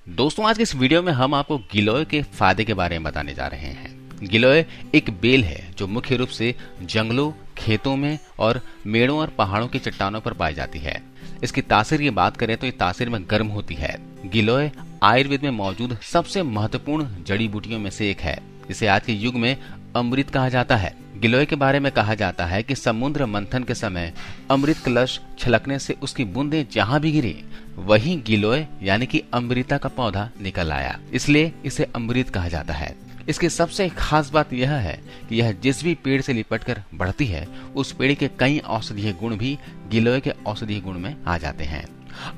दोस्तों, आज के इस वीडियो में हम आपको गिलोय के फायदे के बारे में बताने जा रहे हैं। गिलोय एक बेल है जो मुख्य रूप से जंगलों, खेतों में और मेड़ों और पहाड़ों की चट्टानों पर पाई जाती है। इसकी तासीर की बात करें तो ये तासीर में गर्म होती है। गिलोय आयुर्वेद में मौजूद सबसे महत्वपूर्ण जड़ी बूटियों में से एक है। इसे आज के युग में अमृत कहा जाता है। गिलोय के बारे में कहा जाता है कि समुद्र मंथन के समय अमृत कलश छलकने से उसकी बूंदें जहां भी गिरी वहीं गिलोय यानी कि अमृता का पौधा निकल आया, इसलिए इसे अमृत कहा जाता है। इसकी सबसे खास बात यह है कि यह जिस भी पेड़ से लिपटकर बढ़ती है उस पेड़ के कई औषधीय गुण भी गिलोय के औषधीय गुण में आ जाते हैं।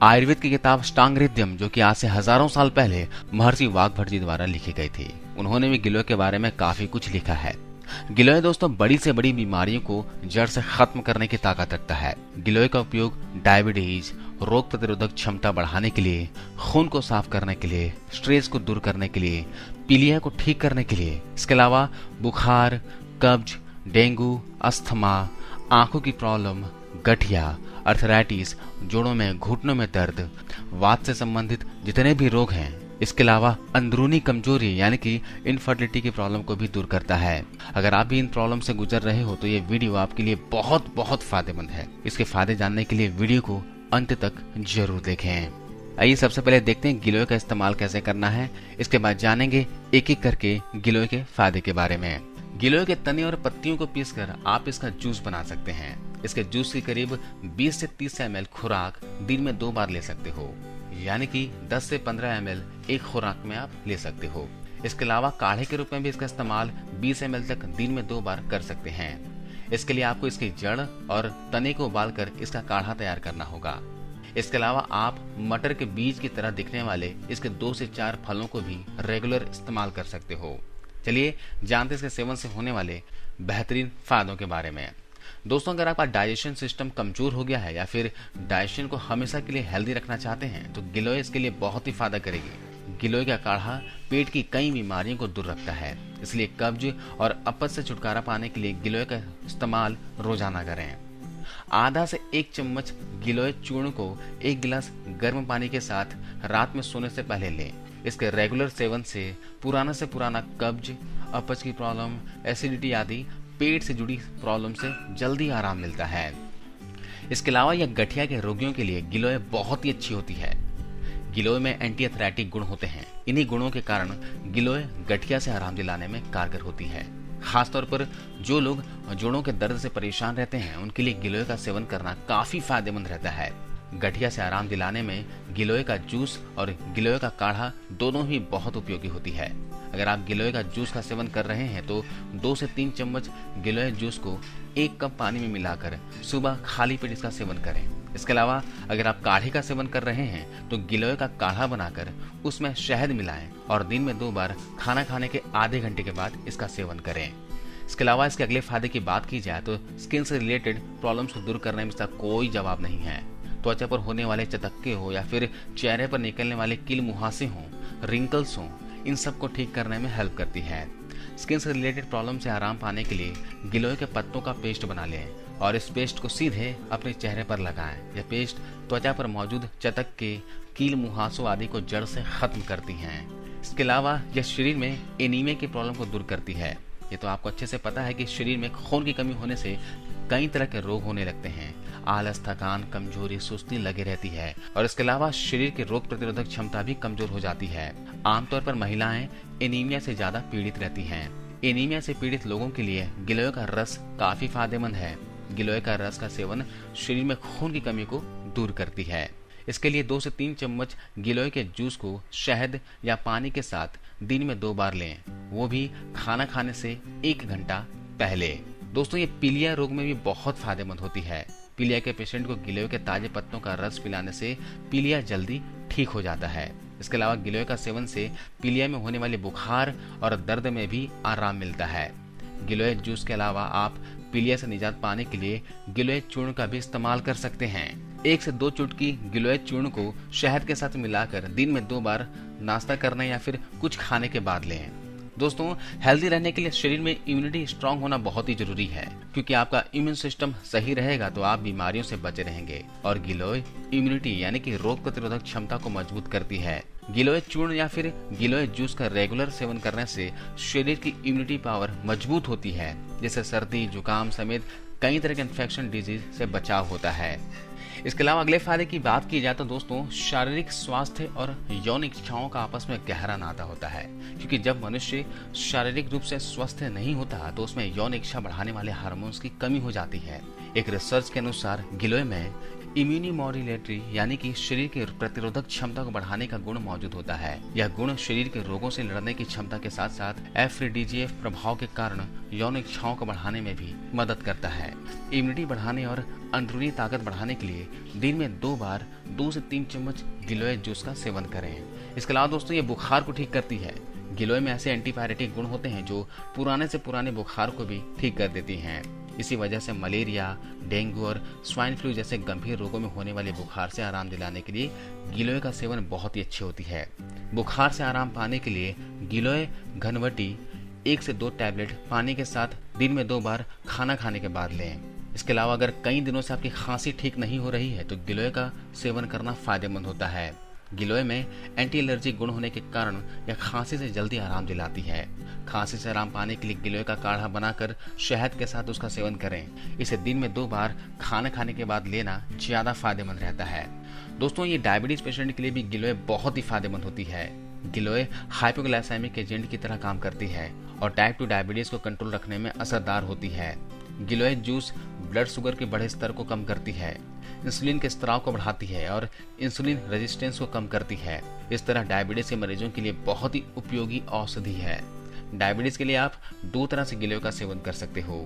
आयुर्वेद की किताब अष्टांगहृदयम, जो कि आज से हजारों साल पहले महर्षि वाग्भट जी द्वारा लिखी गई थी, उन्होंने भी गिलोय के बारे में काफी कुछ लिखा है। गिलोय दोस्तों बड़ी से बड़ी बीमारियों को जड़ से खत्म करने की ताकत रखता है। गिलोय का उपयोग डायबिटीज, रोग प्रतिरोधक क्षमता बढ़ाने के लिए, खून को साफ करने के लिए, स्ट्रेस को दूर करने के लिए, पीलिया को ठीक करने के लिए, इसके अलावा बुखार, कब्ज, डेंगू, अस्थमा, आंखों की प्रॉब्लम, गठिया, अर्थराइटिस, जोड़ों में घुटनों में दर्द, वात से संबंधित जितने भी रोग हैं, इसके अलावा अंदरूनी कमजोरी यानी कि इनफर्टिलिटी की प्रॉब्लम को भी दूर करता है। अगर आप भी इन प्रॉब्लम से गुजर रहे हो तो ये वीडियो आपके लिए बहुत बहुत फायदेमंद है। इसके फायदे जानने के लिए वीडियो को अंत तक जरूर देखें। आइए सबसे पहले देखते हैं गिलोय का इस्तेमाल कैसे करना है। इसके बाद जानेंगे एक एक करके गिलोय के फायदे के बारे में। गिलोय के तने और पत्तियों को पीसकर आप इसका जूस बना सकते हैं। इसके जूस की करीब 20 से 30 ml खुराक दिन में 2 बार ले सकते हो, यानी कि 10 से 15 ml एक खुराक में आप ले सकते हो। इसके अलावा काढ़े के रूप में भी इसका इस्तेमाल 20 ml तक दिन में 2 बार कर सकते हैं। इसके लिए आपको इसकी जड़ और तने को उबालकर इसका काढ़ा तैयार करना होगा। इसके अलावा आप मटर के बीज की तरह दिखने वाले इसके 2 से 4 फलों को भी रेगुलर इस्तेमाल कर सकते हो। चलिए जानते हैं इसके सेवन से होने वाले बेहतरीन फायदों के बारे में। दोस्तों, अगर आपका डाइजेशन सिस्टम कमजोर हो गया है या फिर डाइजेशन को हमेशा के लिए हेल्दी रखना चाहते हैं तो गिलोय इसके लिए बहुत ही फायदा करेगी। गिलोय का काढ़ा पेट की कई बीमारियों को दूर रखता है, इसलिए कब्ज और अपच से छुटकारा पाने के लिए गिलोय का इस्तेमाल रोजाना करें। आधा से 1 चम्मच गिलोय चूर्ण को 1 गिलास गर्म पानी के साथ रात में सोने से पहले लें। इसके रेगुलर सेवन से पुराना कब्ज, अपच की प्रॉब्लम, एसिडिटी आदि पेट से जुड़ी प्रॉब्लम से जल्दी आराम मिलता है। इसके अलावा यह गठिया के रोगियों के लिए गिलोय बहुत ही अच्छी होती है। गिलोय में एंटी अर्थराइटिक गुण होते हैं। इन्हीं गुणों के कारण गिलोय गठिया से आराम दिलाने में कारगर होती है। खासतौर पर जो लोग जोड़ों के दर्द से परेशान रहते हैं उनके लिए गिलोय का सेवन करना काफी फायदेमंद रहता है। गठिया से आराम दिलाने में गिलोय का जूस और गिलोय का काढ़ा दोनों ही बहुत उपयोगी होती है। अगर आप गिलोय का जूस का सेवन कर रहे हैं तो 2 से 3 चम्मच गिलोय जूस को 1 कप पानी में मिलाकर सुबह खाली पेट इसका सेवन करें। इसके अलावा अगर आप काढ़े का सेवन कर रहे हैं तो गिलोय का काढ़ा बनाकर उसमें शहद मिलाएं और दिन में 2 बार खाना खाने के आधे घंटे के बाद इसका सेवन करें। इसके अलावा इसके अगले फायदे की बात की जाए तो स्किन से रिलेटेड प्रॉब्लम्स को दूर करने में इसका कोई जवाब नहीं है। त्वचा पर होने वाले चटक्के हो या फिर चेहरे पर निकलने वाले कील मुहासे हों, रिंकल्स हों, इन सब को ठीक करने में हेल्प करती है। स्किन से रिलेटेड प्रॉब्लम से आराम पाने के लिए गिलोय के पत्तों का पेस्ट बना लें और इस पेस्ट को सीधे अपने चेहरे पर लगाएं। यह पेस्ट त्वचा पर मौजूद चटक्के, कील मुहासों आदि को जड़ से खत्म करती हैं। इसके अलावा यह शरीर में एनीमिया की प्रॉब्लम को दूर करती है। ये तो आपको अच्छे से पता है कि शरीर में खून की कमी होने से कई तरह के रोग होने लगते हैं। आलस, थकान, कमजोरी, सुस्ती लगी रहती है और इसके अलावा शरीर की रोग प्रतिरोधक क्षमता भी कमजोर हो जाती है। आमतौर पर महिलाएं एनीमिया से ज्यादा पीड़ित रहती हैं। एनीमिया से पीड़ित लोगों के लिए गिलोय का रस काफी फायदेमंद है। गिलोय का रस का सेवन शरीर में खून की कमी को दूर करती है। इसके लिए 2 से 3 चम्मच गिलोय के जूस को शहद या पानी के साथ दिन में 2 बार लें, वो भी खाना खाने से 1 घंटा पहले। दोस्तों, ये पीलिया रोग में भी बहुत फायदेमंद होती है। पीलिया के पेशेंट को गिलोय के ताजे पत्तों का रस पिलाने से पीलिया जल्दी ठीक हो जाता है। इसके अलावा गिलोय का सेवन से पीलिया में होने वाले बुखार और दर्द में भी आराम मिलता है। गिलोय जूस के अलावा आप पीलिया से निजात पाने के लिए गिलोय चूर्ण का भी इस्तेमाल कर सकते हैं। 1 से 2 चुटकी गिलोय चूर्ण को शहद के साथ मिलाकर दिन में 2 बार नाश्ता करने या फिर कुछ खाने के बाद लें। दोस्तों, हेल्दी रहने के लिए शरीर में इम्यूनिटी स्ट्रांग होना बहुत ही जरूरी है, क्योंकि आपका इम्यून सिस्टम सही रहेगा तो आप बीमारियों से बचे रहेंगे। और गिलोय इम्यूनिटी यानी कि रोग प्रतिरोधक क्षमता को मजबूत करती है। गिलोय चूर्ण या फिर गिलोय जूस का रेगुलर सेवन करने से शरीर की इम्यूनिटी पावर मजबूत होती है, जिससे सर्दी, जुकाम समेत कई तरह के इन्फेक्शन डिजीज से बचाव होता है। इसके अलावा अगले फायदे की बात की जाए तो दोस्तों, शारीरिक स्वास्थ्य और यौन इच्छाओं का आपस में गहरा नाता होता है, क्योंकि जब मनुष्य शारीरिक रूप से स्वस्थ नहीं होता तो उसमें यौन इच्छा बढ़ाने वाले हार्मोन्स की कमी हो जाती है। एक रिसर्च के अनुसार गिलोय में इम्यूनिमोड्यूलेटरी यानी कि शरीर के प्रतिरोधक क्षमता को बढ़ाने का गुण मौजूद होता है। यह गुण शरीर के रोगों से लड़ने की क्षमता के साथ साथ एफ्रोडीजिएफ प्रभाव के कारण यौन इच्छाओं को बढ़ाने में भी मदद करता है। इम्यूनिटी बढ़ाने और अंदरूनी ताकत बढ़ाने के लिए दिन में 2 बार 2 से 3 चम्मच गिलोय जूस का सेवन करें। इसके अलावा दोस्तों, ये बुखार को ठीक करती है। गिलोय में ऐसे एंटीपायरेटिक गुण होते हैं जो पुराने से पुराने बुखार को भी ठीक कर देती हैं। इसी वजह से मलेरिया, डेंगू और स्वाइन फ्लू जैसे गंभीर रोगों में होने वाले बुखार से आराम दिलाने के लिए गिलोय का सेवन बहुत ही अच्छी होती है। बुखार से आराम पाने के लिए गिलोय घनवटी 1 से 2 टैबलेट पानी के साथ दिन में 2 बार खाना खाने के बाद लें। इसके अलावा अगर कई दिनों से आपकी खांसी ठीक नहीं हो रही है तो गिलोय का सेवन करना फायदेमंद होता है। गिलोय में एंटी एलर्जी गुण होने के कारण यह खांसी से जल्दी आराम दिलाती है। खांसी से आराम पाने के लिए गिलोय का काढ़ा बनाकर शहद के साथ उसका सेवन करें। इसे दिन में 2 बार खाना खाने के बाद लेना ज्यादा फायदेमंद रहता है। दोस्तों, ये डायबिटीज पेशेंट के लिए भी गिलोय बहुत ही फायदेमंद होती है। गिलोय हाइपोग्लाइसेमिक एजेंट की तरह काम करती है और टाइप 2 डायबिटीज को कंट्रोल रखने में असरदार होती है। गिलोय जूस ब्लड शुगर के बढ़े स्तर को कम करती है, इंसुलिन के स्त्राव को बढ़ाती है और इंसुलिन रेजिस्टेंस को कम करती है। इस तरह डायबिटीज के मरीजों के लिए बहुत ही उपयोगी औषधि है। डायबिटीज के लिए आप 2 तरह से गिलोय का सेवन कर सकते हो,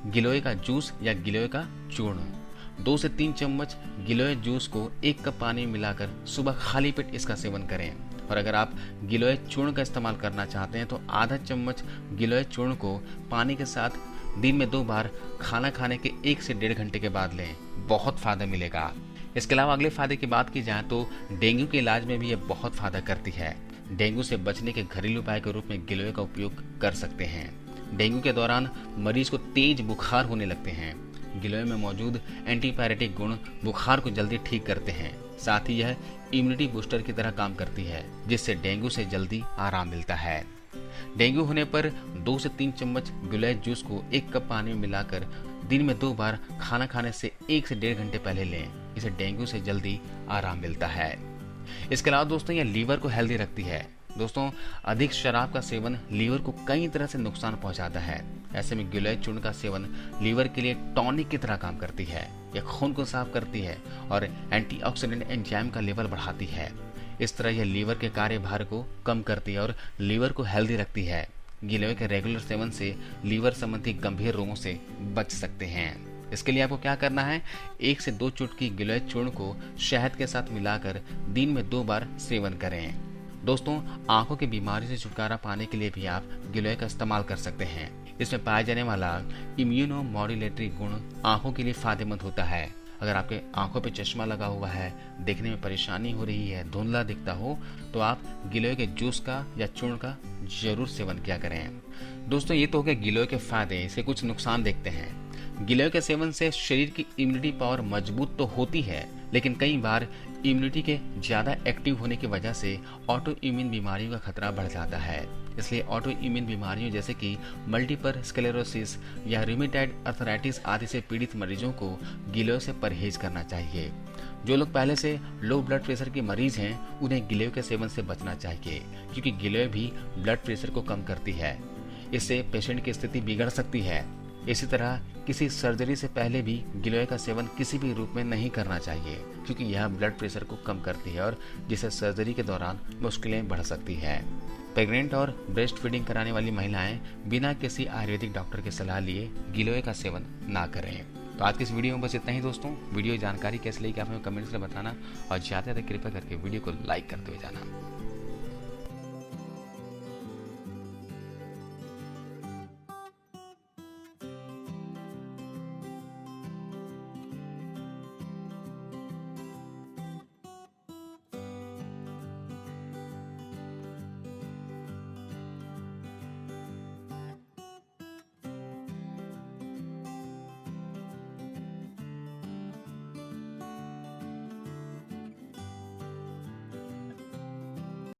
गिलोय का जूस या गिलोय का चूर्ण। 2 से 3 चम्मच गिलोय जूस को 1 कप पानी में मिलाकर सुबह खाली पेट इसका सेवन करें। और अगर आप गिलोय चूर्ण का इस्तेमाल करना चाहते हैं तो आधा चम्मच गिलोय चूर्ण को पानी के साथ दिन में 2 बार खाना खाने के 1 से 1.5 घंटे के बाद लें। बहुत फायदा मिलेगा। इसके अलावा अगले फायदे की बात की जाए तो डेंगू के इलाज में भी ये बहुत फायदा करती है। डेंगू से बचने के घरेलू उपाय के रूप में गिलोय का उपयोग कर सकते हैं। डेंगू के दौरान मरीज को तेज बुखार होने लगते हैं। गिलोय में मौजूद एंटीपायरेटिक गुण बुखार को जल्दी ठीक करते हैं। साथ ही यह इम्यूनिटी बूस्टर की तरह काम करती है, जिससे डेंगू से जल्दी आराम मिलता है। डेंगू होने पर 2 से 3 चम्मच गिलोय जूस को 1 कप पानी में मिलाकर दिन में 2 बार खाना खाने से 1 से 1.5 घंटे पहले लें। इसे डेंगू से जल्दी आराम मिलता है। इसके अलावा दोस्तों, यह लीवर को हेल्दी रखती है। दोस्तों, अधिक शराब का सेवन लीवर को कई तरह से नुकसान पहुंचाता है। ऐसे में गिलोय चूर्ण का सेवन लीवर के लिए टॉनिक की तरह काम करती है। यह खून को साफ करती है और एंटीऑक्सीडेंट एंजाइम का लेवल बढ़ाती है। इस तरह यह लीवर के कार्यभार को कम करती है और लीवर को हेल्दी रखती है। गिलोय के रेगुलर सेवन से लीवर संबंधी गंभीर रोगों से बच सकते हैं। इसके लिए आपको क्या करना है, 1 से 2 चुटकी गिलोय चूर्ण को शहद के साथ मिलाकर दिन में 2 बार सेवन करें। दोस्तों, आंखों की बीमारी से छुटकारा पाने के लिए भी आप गिलोय का इस्तेमाल कर सकते हैं। इसमें पाया जाने वाला इम्यूनोमोड्यूलेटरी गुण आंखों के लिए फायदेमंद होता है। अगर आपके आंखों पे चश्मा लगा हुआ है, देखने में परेशानी हो रही है, धुंधला दिखता हो, तो आप गिलोय के जूस का या चूर्ण का जरूर सेवन किया करें। दोस्तों, ये तो हो गए गिलोय के फायदे। इसे कुछ नुकसान देखते हैं। गिलोय के सेवन से शरीर की इम्यूनिटी पावर मजबूत तो होती है, लेकिन कई बार इम्यूनिटी के ज्यादा एक्टिव होने की वजह से ऑटो इम्यून बीमारियों का खतरा बढ़ जाता है। इसलिए ऑटो इम्यून बीमारियों जैसे कि मल्टीपल स्क्लेरोसिस या रूमेटॉइड अर्थराइटिस आदि से पीड़ित मरीजों को गिलोय से परहेज करना चाहिए। जो लोग पहले से लो ब्लड प्रेशर के मरीज हैं, उन्हें गिलोय के सेवन से बचना चाहिए, क्योंकि गिलोय भी ब्लड प्रेशर को कम करती है। इससे पेशेंट की स्थिति बिगड़ सकती है। इसी तरह किसी सर्जरी से पहले भी गिलोय का सेवन किसी भी रूप में नहीं करना चाहिए, क्योंकि यह ब्लड प्रेशर को कम करती है और जिससे सर्जरी के दौरान मुश्किलें बढ़ सकती है। प्रेग्नेंट और ब्रेस्ट फीडिंग कराने वाली महिलाएं बिना किसी आयुर्वेदिक डॉक्टर की सलाह लिए गिलोय का सेवन ना करें। तो आज की इस वीडियो में बस इतना ही दोस्तों। वीडियो जानकारी कैसे लगी आप हमें कमेंट्स में बताना और ज्यादा से ज्यादा कृपया करके वीडियो को लाइक करते हुए जाना।